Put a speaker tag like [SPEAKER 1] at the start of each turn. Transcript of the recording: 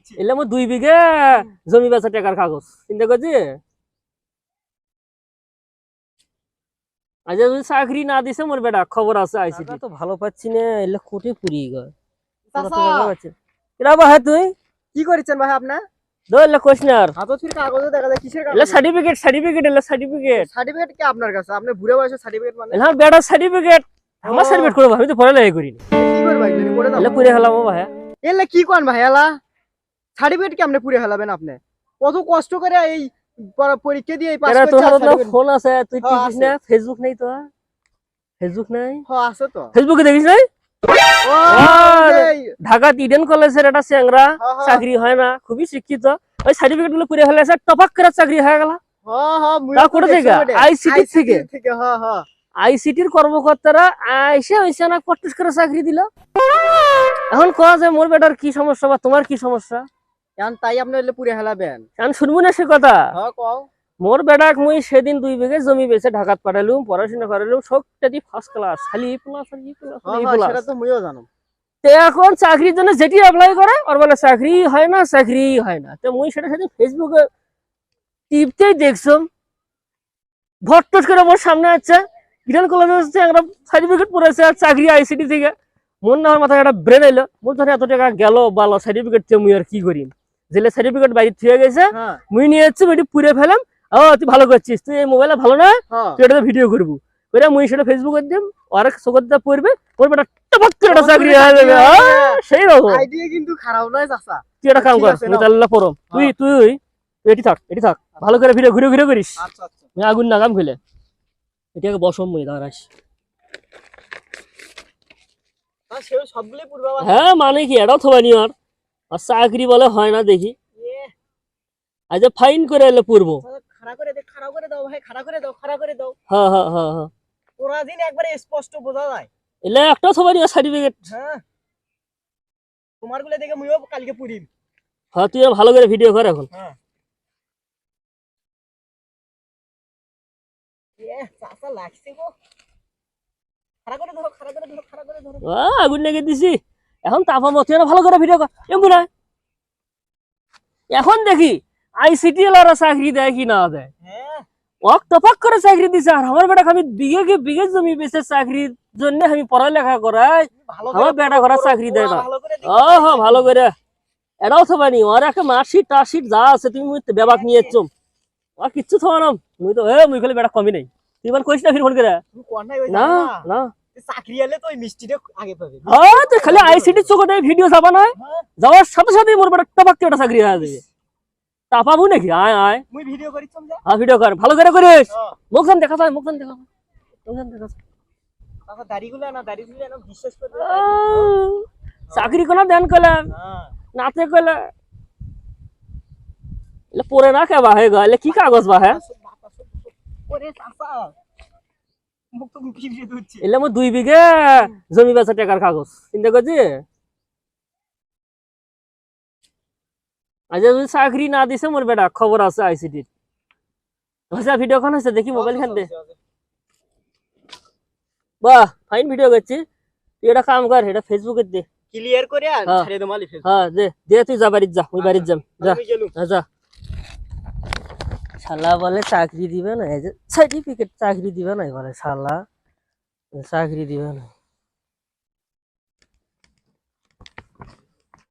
[SPEAKER 1] দিচ্ছি
[SPEAKER 2] এলে আমার 2 বিঘা জমি বেচা টাকার কাগজ চিন্তা করছি আজ যদি চাকরি না দিছে মোর বেটা খবর আছে আইসিটি তো ভালো পাচ্ছি না এলে কোটে পুরিয়ে গয় এরা ভাই তুই
[SPEAKER 1] কি করেছেন ভাই আপনি
[SPEAKER 2] দলে কোশ্চেনার
[SPEAKER 1] হাতত ফির কাগজে দেখা যায় কিসের
[SPEAKER 2] এলে
[SPEAKER 1] কাগজ
[SPEAKER 2] সার্টিফিকেট এলে সার্টিফিকেট
[SPEAKER 1] সার্টিফিকেট কি আপনার কাছে আপনি বুড়ে বয়সের সার্টিফিকেট মানে
[SPEAKER 2] হ্যাঁ বেটা সার্টিফিকেট আমার সার্টিফিকেট করব আমি তো পড়ালেখা করি না
[SPEAKER 1] কি করব ভাই জানি করে দাও
[SPEAKER 2] এলে পুরে হলাম ভাই
[SPEAKER 1] এলে কি কোন ভাই এলা সার্টিফিকেট কি আপনি পুরে হলাবেন আপনি কত কষ্ট করে এই পরীক্ষা দিয়ে এই পাস
[SPEAKER 2] এরা তো
[SPEAKER 1] করতে
[SPEAKER 2] হাতে ফোন আছে তুই টিপিস না ফেসবুক নাই তো ফেসবুক নাই
[SPEAKER 1] হ্যাঁ আছে তো
[SPEAKER 2] ফেসবুকে দেখিস নাই
[SPEAKER 1] ও
[SPEAKER 2] ঢাকা ইডেন কলেজের একটা চেংরা চাকরি হয় না খুবই শিক্ষিত ওই সার্টিফিকেট গুলো পুরে হলে টপাক করে চাকরি হয়ে গেল
[SPEAKER 1] হ্যাঁ হ্যাঁ
[SPEAKER 2] তা কোথা থেকে আইসিটি
[SPEAKER 1] থেকে হ্যাঁ হ্যাঁ
[SPEAKER 2] আইসিটির কর্মকর্তারা আইসে হইছে না পট্টুস করে চাকরি দিল এখন কোয়া যে মোর বেটার কি সমস্যা বা তোমার কি সমস্যা
[SPEAKER 1] এখন তাই আপনি হলে পুরে হেলাবেন
[SPEAKER 2] এখন শুনবো না সে কথা
[SPEAKER 1] হ্যাঁ কও
[SPEAKER 2] মোর বেটাক মুই সেদিন 2 বিঘে জমি বেচে ঢাকাত পাঠালুম পড়াশোনা করালুম সবটাই ফার্স্ট ক্লাস খালি প্লাস আর ই প্লাস
[SPEAKER 1] হ্যাঁ সেটা তো মুইও জানো
[SPEAKER 2] তে এখন চাকরির জন্য যেটি অ্যাপ্লাই করে আর বলে চাকরি হয় না তো মুই সেটা সেদিন ফেসবুকে টিপতেই দেখছম ভট্টস করে মোর সামনে আছে ইডেন কলেজে হচ্ছে একটা সার্টিফিকেট পড়েছে আর চাকরি আইসিটি থেকে মন না মাথায় একটা ব্রেন এলো মোর ধরে এত টাকা গেল ভালো সার্টিফিকেট দিয়ে মুই আর কি করি জেলে সার্টিফিকেট বাইরে থুয়ে গেছে মুই নিয়ে যাচ্ছি ওইটি পুড়ে ফেলাম ও তুই ভালো করছিস তুই এই মোবাইলে ভালো না তুই এটা ভিডিও করবো করে মুই সেটা ফেসবুকে দিম আর চোখটা পড়বে ওর বেটা টপক করে একটা চাকরি হয়ে যাবে সেই রকম
[SPEAKER 1] আইডিয়া কিন্তু খারাপ নয় চাচা
[SPEAKER 2] তুই একটা কাম কর মুই তাহলে পড়ম তুই এটি থাক ভালো করে ভিডিও ঘুরে করিস
[SPEAKER 1] আচ্ছা আচ্ছা
[SPEAKER 2] মুই আগুন নাগাম খুলে এটাকে বসম মুই দাঁড়াস
[SPEAKER 1] না সেও সবগুলো পূর্বাভাস
[SPEAKER 2] হ্যাঁ মানে কি এটাও থবানি আর চাকরি বলে হয় না দেখি আজ ফাইন করে এলে পূর্ব
[SPEAKER 1] খাড়া করে দাও ভাই খাড়া করে দাও
[SPEAKER 2] হ্যাঁ
[SPEAKER 1] পুরা দিন একবারে স্পষ্ট বোঝা যায়
[SPEAKER 2] এলে একটা থবানি সার্টিফিকেট
[SPEAKER 1] হ্যাঁ তোমার গুলো দেখে মুইও কালকে পুরিম
[SPEAKER 2] হ্যাঁ তুই ভালো করে ভিডিও কর এখন
[SPEAKER 1] হ্যাঁ চাচা লাগছে গো খাড়া করে ধরো
[SPEAKER 2] আগুন লেগে দিছি এখন তাপা মত ভালো করে ভিডিও কর এমন না এখন দেখি আইসিটি এলারা চাকরি দেয় কি না দেয়
[SPEAKER 1] হ্যাঁ
[SPEAKER 2] ওক টপাক করে চাকরি দিছে আর আমার বেটা আমি বিঘে জমি বেচে চাকরির জন্য আমি পড়ালেখা করাই আমার বেটা ঘরা চাকরি দেয় না ভালো করে এটাও থবানি আর একটা মার্কশিট টার্কশিট যা আছে তুমি বেবাক নিয়ে এসছো আর কিচ্ছু থবা না মুই তো মুই খালি বেটা কমি নাই তুই এবার কইস না ফোন করে না
[SPEAKER 1] চাকরি হলে তো ওই মিষ্টিটা আগে পাবে
[SPEAKER 2] হ্যাঁ তুই খালি আইসিটি চোখে ভিডিও যাবা নয় যাওয়ার সাথে সাথে মোর বেটা টপাক করে চাকরি হয়ে যাবে তা পাবো নাকি আয়
[SPEAKER 1] মুই ভিডিও করিছম যা
[SPEAKER 2] হ্যাঁ ভিডিও কর ভালো করে করিস মুখখান দেখা যায়
[SPEAKER 1] তারপর দাড়িগুলো না বিশ্বাস করে
[SPEAKER 2] চাকরি কোনা দেন কইলা নাতে কইলা এলে পরে না কে বাহে গলে কি কাগজ বাহে
[SPEAKER 1] ওরে চাচা মুখ তো ভিডিও দিচ্ছি
[SPEAKER 2] এলে মো 2 বিঘা জমি বেচা টাকার কাগজ চিন্তা করছি আজ যদি চাকরি না দিছে মোর বেটা খবর আছে আইসিটির ভাষা ভিডিও খান হচ্ছে দেখি মোবাইল খান দে বাহ ফাইন ভিডিও করছি তুই এটা কাম কর এটা ফেসবুকে দে
[SPEAKER 1] ক্লিয়ার করে আর ছেড়ে দে মালি ফেসবুক
[SPEAKER 2] হ্যাঁ দে তুই যা বাড়ি যা ওই বাড়ি যাম যা যা শালা বলে চাকরি দিবে না এই যে সার্টিফিকেট চাকরি দিবে না বলে শালা চাকরি দিবে না